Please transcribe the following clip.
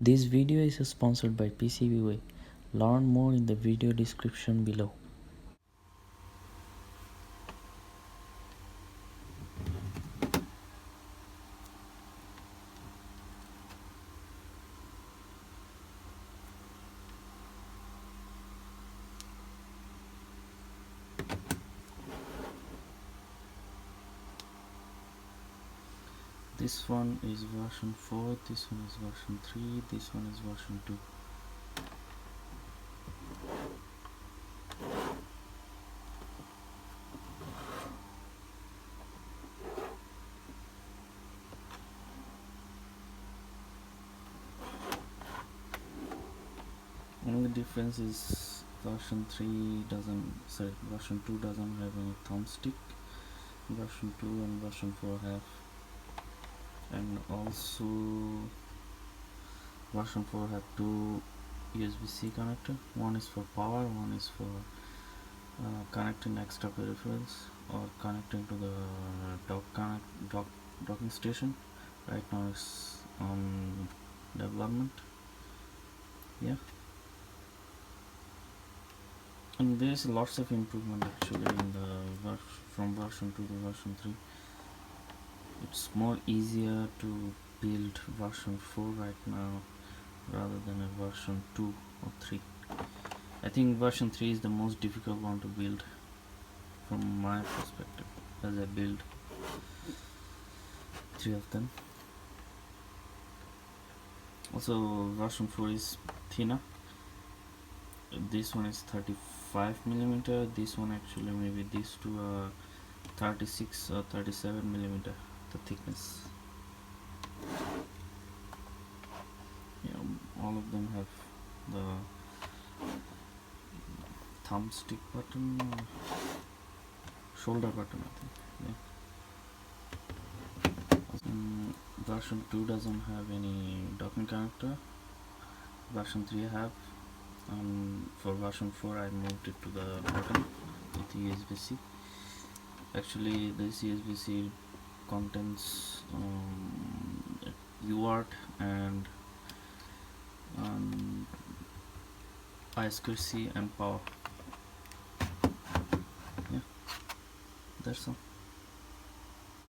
This video is sponsored by PCBWay. Learn more in the video description below. This one is version 4, this one is version 3, this one is version 2. Only difference is version 2 doesn't have any thumbstick. Version 2 and version 4 have, and also version 4 have two USB-C connector. One is for power, one is for connecting extra peripherals or connecting to the docking station. Right now it's on development. Yeah, and there's lots of improvement actually in the from version 2 to version 3. It's more easier to build version 4 right now rather than a version 2 or 3. I think version 3 is the most difficult one to build from my perspective, as I build 3 of them. Also version 4 is thinner. This one is 35mm, this one actually maybe these two are 36 or 37mm, the thickness. Yeah, all of them have the thumbstick button or shoulder button, I think. Yeah. Version 2 doesn't have any docking connector. Version 3 I have. For version 4 I moved it to the bottom with USB-C. Actually this USB-C contains UART and I2C and power. Yeah, that's all.